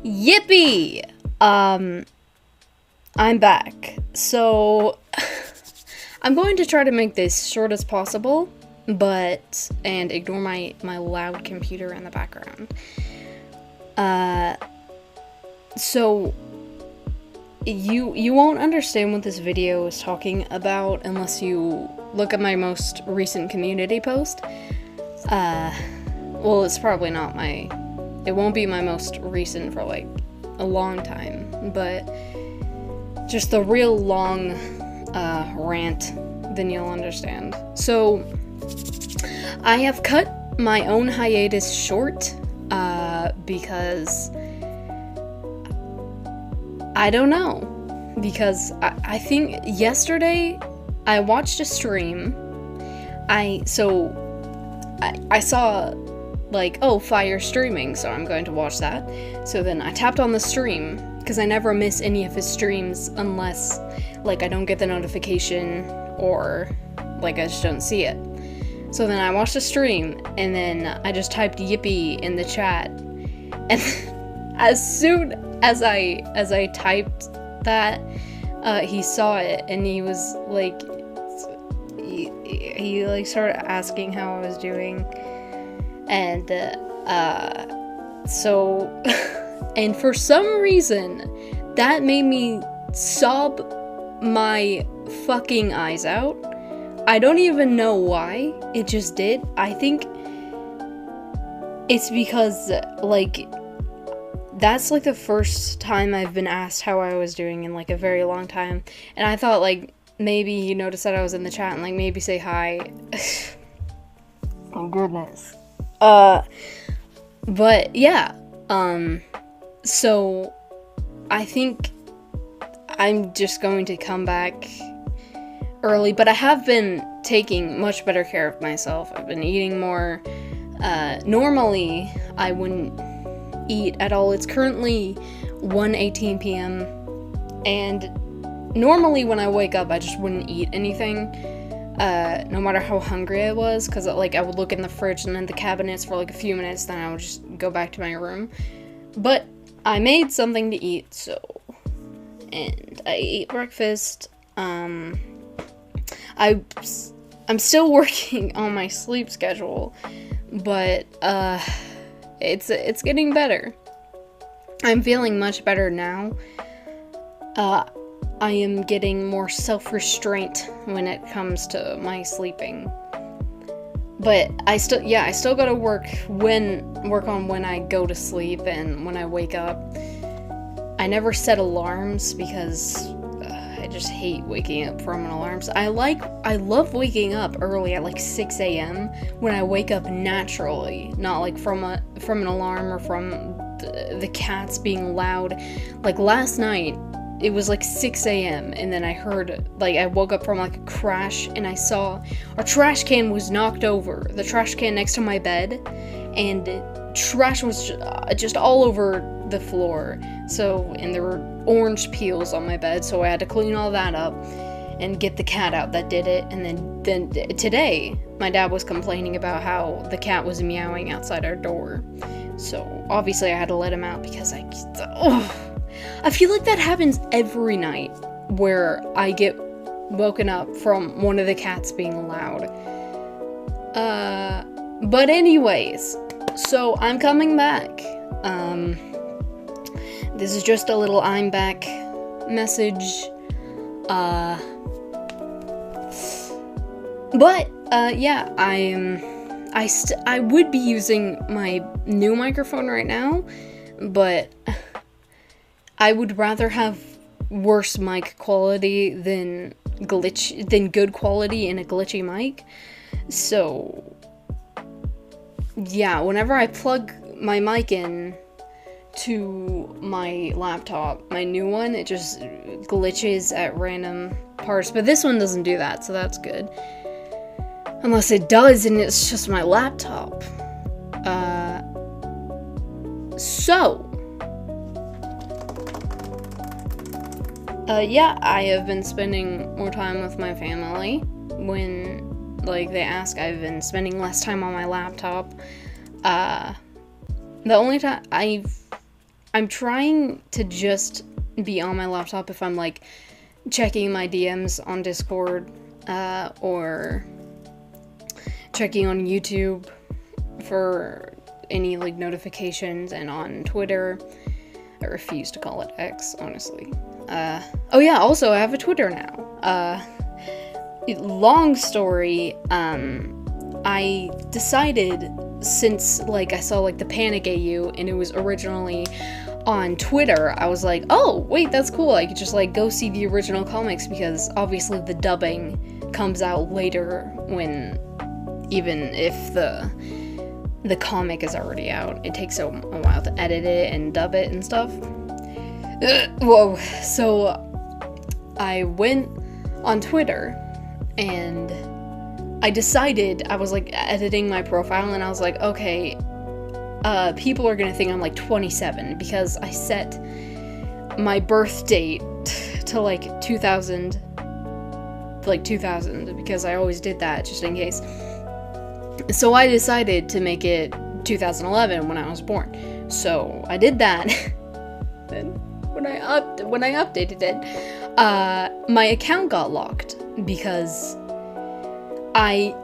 Yippee! I'm back. So, I'm going to try to make this short as possible, and ignore my loud computer in the background. So, you won't understand what this video is talking about unless you look at my most recent community post. Well, it's probably not it won't be my most recent for like a long time, but just the real long rant, then you'll understand. So I have cut my own hiatus short because I don't know, because I think yesterday I watched a stream. I saw like, oh, Fire streaming, so I'm going to watch that. So then I tapped on the stream, because I never miss any of his streams unless, like, I don't get the notification, or, like, I just don't see it. So then I watched the stream, and then I just typed yippee in the chat, and as soon as I typed that, he saw it, and he was, like, he like, started asking how I was doing. And, so, and for some reason, that made me sob my fucking eyes out. I don't even know why, it just did. I think it's because, like, that's, like, the first time I've been asked how I was doing in, like, a very long time. And I thought, like, maybe he noticed that I was in the chat and, like, maybe say hi. Oh, goodness. But yeah, so I think I'm just going to come back early, but I have been taking much better care of myself. I've been eating more. Normally I wouldn't eat at all. It's currently 1:18 p.m. and normally when I wake up I just wouldn't eat anything. No matter how hungry I was, because, like, I would look in the fridge and in the cabinets for, like, a few minutes, then I would just go back to my room. But I made something to eat, and I ate breakfast. I'm still working on my sleep schedule, but, it's getting better. I'm feeling much better now. I am getting more self-restraint when it comes to my sleeping. But I still gotta work on when I go to sleep and when I wake up. I never set alarms because I just hate waking up from an alarm. So I love waking up early at like 6 a.m. when I wake up naturally, not like from an alarm or from the cats being loud. Like last night, it was like 6 a.m. and then I heard, like, I woke up from like a crash and I saw our trash can was knocked over. The trash can next to my bed, and trash was just all over the floor. So, and there were orange peels on my bed, so I had to clean all that up and get the cat out that did it. And then today, my dad was complaining about how the cat was meowing outside our door. So, obviously I had to let him out because I feel like that happens every night, where I get woken up from one of the cats being loud. But anyways, so I'm coming back. This is just a little I'm back message. Yeah, I would be using my new microphone right now, but I would rather have worse mic quality than good quality in a glitchy mic. So yeah, whenever I plug my mic in to my laptop, my new one, it just glitches at random parts. But this one doesn't do that, so that's good. Unless it does and it's just my laptop. Yeah, I have been spending more time with my family. When, like, they ask, I've been spending less time on my laptop. The only time I'm trying to just be on my laptop if I'm, like, checking my DMs on Discord, or checking on YouTube for any, like, notifications, and on Twitter. I refuse to call it X, honestly. Oh yeah, also, I have a Twitter now. Long story, I decided, since, like, I saw, like, the Panic AU, and it was originally on Twitter, I was like, oh, wait, that's cool, I could just, like, go see the original comics, because obviously the dubbing comes out later, when, even if the comic is already out, it takes a while to edit it and dub it and stuff. Whoa. So, I went on Twitter, and I decided, I was, like, editing my profile, and I was like, okay, people are gonna think I'm, like, 27, because I set my birth date to, like, 2000, because I always did that, just in case. So I decided to make it 2011 when I was born. So I did that. Then when I updated it, my account got locked because I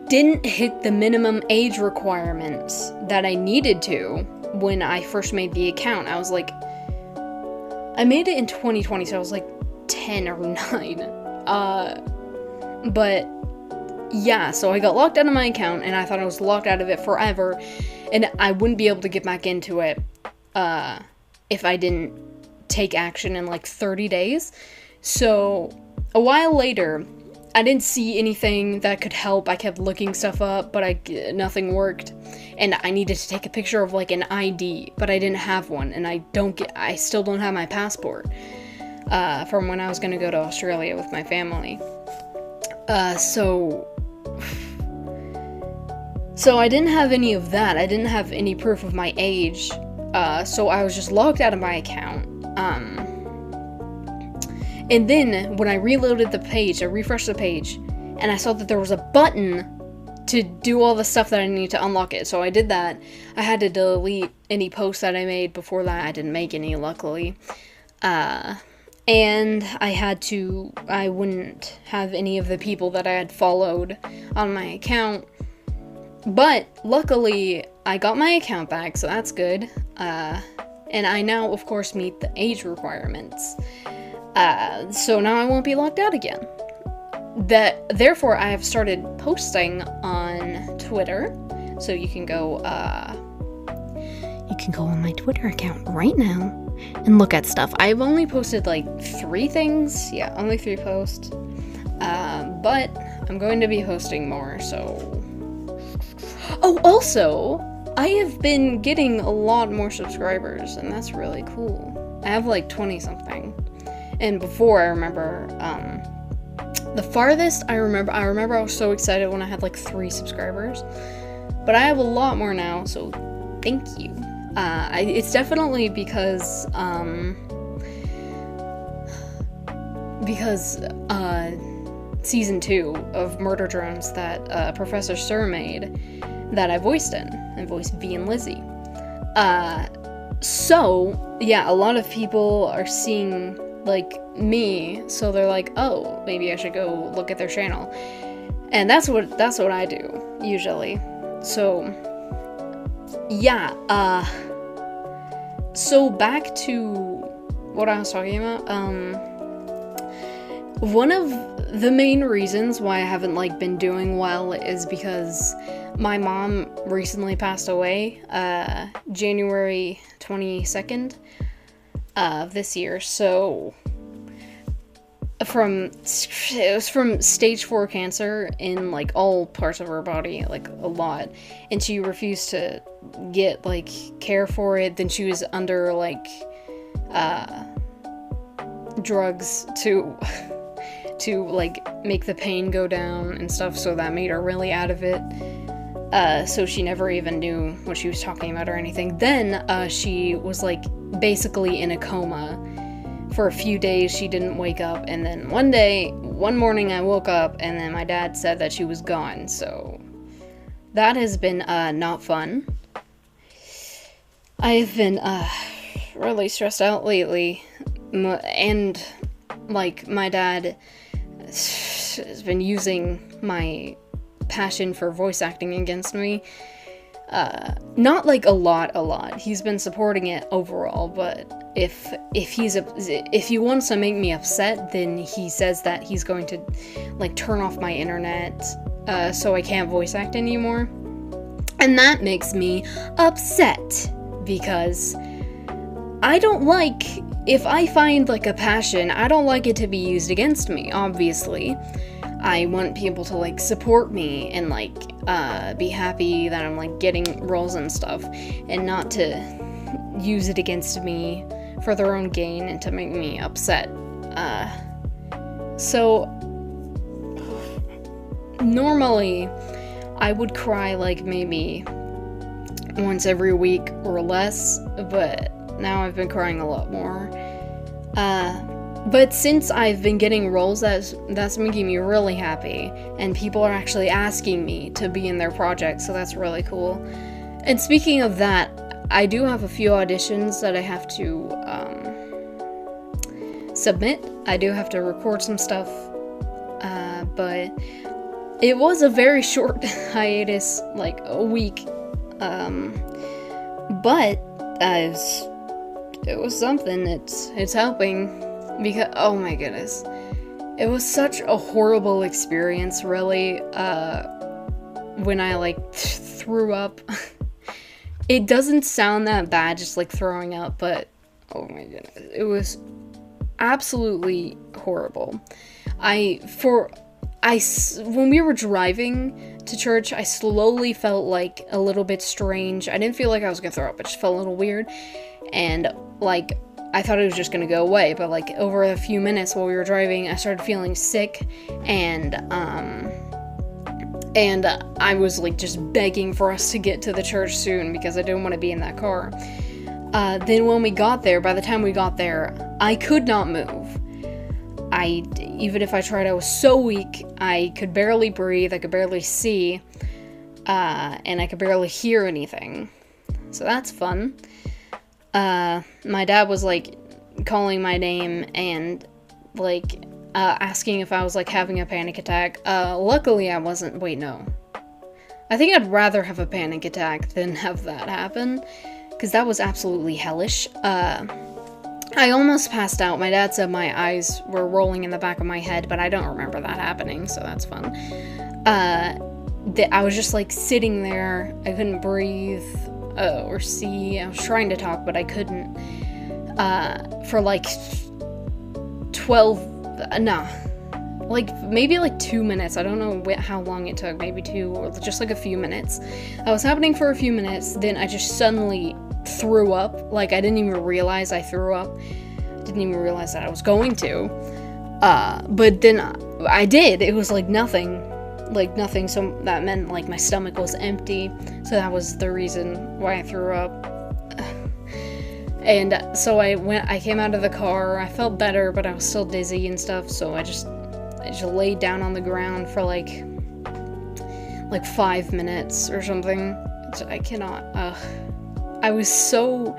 didn't hit the minimum age requirements that I needed to when I first made the account. I was like, I made it in 2020, so I was like 10 or 9. But yeah, so I got locked out of my account, and I thought I was locked out of it forever, and I wouldn't be able to get back into it, if I didn't take action in, like, 30 days. So, a while later, I didn't see anything that could help. I kept looking stuff up, but nothing worked, and I needed to take a picture of, like, an ID, but I didn't have one, and I still don't have my passport, from when I was gonna go to Australia with my family. So I didn't have any of that. I didn't have any proof of my age. So I was just logged out of my account. And then when I reloaded the page, I refreshed the page, and I saw that there was a button to do all the stuff that I needed to unlock it. So I did that. I had to delete any posts that I made before that. I didn't make any, luckily. And I wouldn't have any of the people that I had followed on my account. But luckily, I got my account back, so that's good. And I now, of course, meet the age requirements. So now I won't be locked out again. Therefore, I have started posting on Twitter. So you can go on my Twitter account right now and look at stuff. I've only posted, like, 3 things. Yeah, only 3 posts. But I'm going to be posting more, so... Oh, also, I have been getting a lot more subscribers, and that's really cool. I have, like, 20-something. And before, I remember, the farthest I remember I was so excited when I had, like, 3 subscribers. But I have a lot more now, so thank you. It's definitely because season 2 of Murder Drones that Professor Sir made that I voiced in. I voiced V and Lizzie. So, yeah, a lot of people are seeing, like, me, so they're like, oh, maybe I should go look at their channel. And that's what I do, usually. So, yeah, so back to what I was talking about, one of the main reasons why I haven't, like, been doing well is because my mom recently passed away, January 22nd of this year, so it was from stage 4 cancer in, like, all parts of her body, like, a lot, and she refused to get, like, care for it. Then she was under, like, drugs to like, make the pain go down and stuff, so that made her really out of it. So she never even knew what she was talking about or anything. Then, she was, like, basically in a coma for a few days. She didn't wake up, and then one morning I woke up, and then my dad said that she was gone, so that has been, not fun. I've been, really stressed out lately. And, like, my dad has been using my passion for voice acting against me. Not, like, a lot. He's been supporting it overall, but if he wants to make me upset, then he says that he's going to, like, turn off my internet, so I can't voice act anymore. And that makes me upset, because I don't like, if I find, like, a passion, I don't like it to be used against me, obviously. I want people to, like, support me and, like, be happy that I'm, like, getting roles and stuff, and not to use it against me for their own gain and to make me upset. So, normally, I would cry, like, maybe once every week or less, but now I've been crying a lot more. But since I've been getting roles, that's making me really happy, and people are actually asking me to be in their projects, so that's really cool. And speaking of that, I do have a few auditions that I have to submit. I do have to record some stuff, but it was a very short hiatus, like a week, but it was something. It's helping, because, oh my goodness, it was such a horrible experience, really, when I, like, threw up. It doesn't sound that bad, just, like, throwing up, but, oh my goodness, it was absolutely horrible. When we were driving to church, I slowly felt, like, a little bit strange. I didn't feel like I was gonna throw up, it just felt a little weird, and, like, I thought it was just gonna go away, but, like, over a few minutes while we were driving, I started feeling sick, and I was, like, just begging for us to get to the church soon, because I didn't want to be in that car. Then when we got there, by the time we got there, I could not move. Even if I tried, I was so weak. I could barely breathe, I could barely see, and I could barely hear anything. So that's fun. My dad was, like, calling my name and, like, asking if I was, like, having a panic attack. Luckily I wasn't. Wait, no. I think I'd rather have a panic attack than have that happen, because that was absolutely hellish. I almost passed out. My dad said my eyes were rolling in the back of my head, but I don't remember that happening, so that's fun. I was just, like, sitting there. I couldn't breathe or see. I was trying to talk, but I couldn't. For, like, maybe, like, 2 minutes. I don't know how long it took. Maybe 2, or just, like, a few minutes. That was happening for a few minutes, then I just suddenly threw up. Like, I didn't even realize I threw up. Didn't even realize that I was going to. But then I did. It was, like, nothing. Like, nothing. So that meant, like, my stomach was empty. So that was the reason why I threw up. And so I came out of the car. I felt better, but I was still dizzy and stuff. So I just laid down on the ground for, like 5 minutes or something. I cannot, I was so,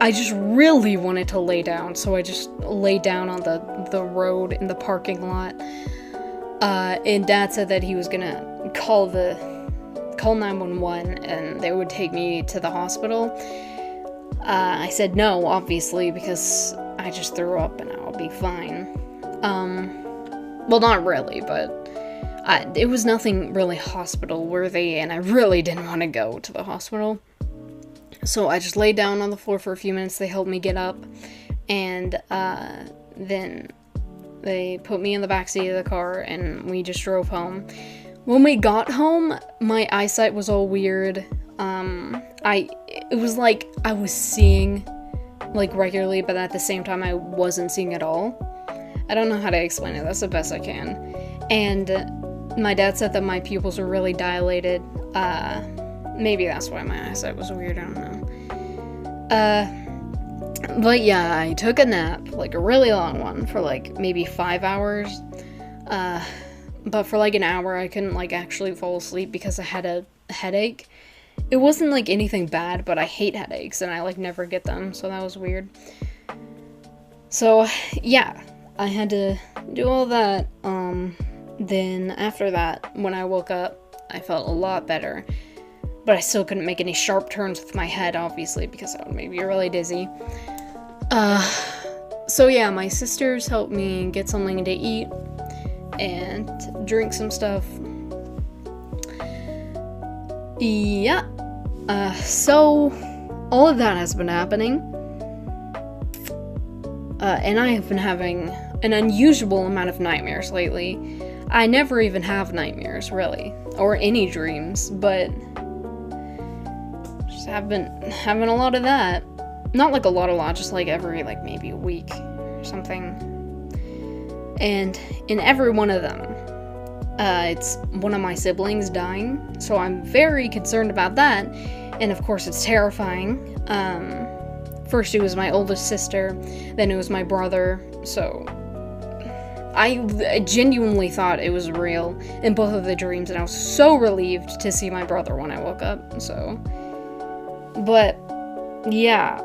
I just really wanted to lay down, so I just laid down on the road in the parking lot, and Dad said that he was gonna call 911, and they would take me to the hospital. I said no, obviously, because I just threw up and I'll be fine. Well, not really, but it was nothing really hospital worthy, and I really didn't want to go to the hospital. So I just laid down on the floor for a few minutes. They helped me get up, and then they put me in the backseat of the car, and we just drove home. When we got home, my eyesight was all weird. It was like I was seeing, like, regularly, but at the same time I wasn't seeing at all. I don't know how to explain it. That's the best I can. And my dad said that my pupils were really dilated. Maybe that's why my eyesight was weird, I don't know. But yeah, I took a nap, like a really long one, for like maybe 5 hours. But for like an hour I couldn't like actually fall asleep because I had a headache. it wasn't like anything bad, but I hate headaches and I like never get them, so that was weird. So yeah, I had to do all that. Then after that, when I woke up, I felt a lot better, but I still couldn't make any sharp turns with my head, obviously, because that would make me really dizzy. So yeah, my sisters helped me get something to eat and drink some stuff. Yeah. So all of that has been happening. And I have been having an unusual amount of nightmares lately. I never even have nightmares, really, or any dreams, but just have been having a lot of that. Not like a lot, just like every, like, maybe a week or something. And in every one of them, it's one of my siblings dying, so I'm very concerned about that, and of course it's terrifying. First it was my oldest sister, then it was my brother, so I genuinely thought it was real in both of the dreams, and I was so relieved to see my brother when I woke up, so. But, yeah.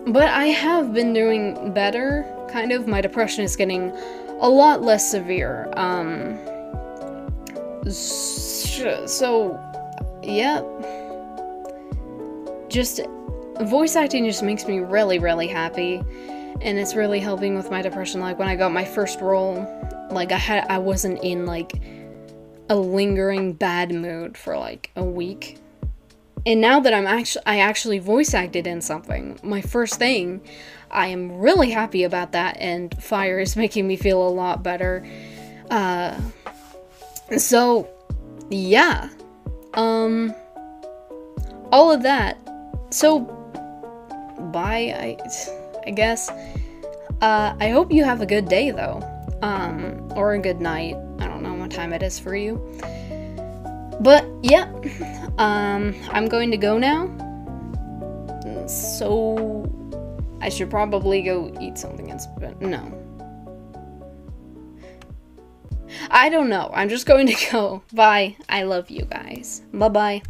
But I have been doing better, kind of. My depression is getting a lot less severe. So, yeah. Just, voice acting just makes me really, really happy. And it's really helping with my depression. Like, when I got my first role, like, I wasn't in, like, a lingering bad mood for, like, a week. And now that I actually voice acted in something, my first thing, I am really happy about that, and Fire is making me feel a lot better. So, yeah. All of that. So, bye, I guess. I hope you have a good day, though. Or a good night. I don't know what time it is for you. But, yeah. I'm going to go now. So, I should probably go eat something no. I don't know. I'm just going to go. Bye. I love you guys. Bye-bye.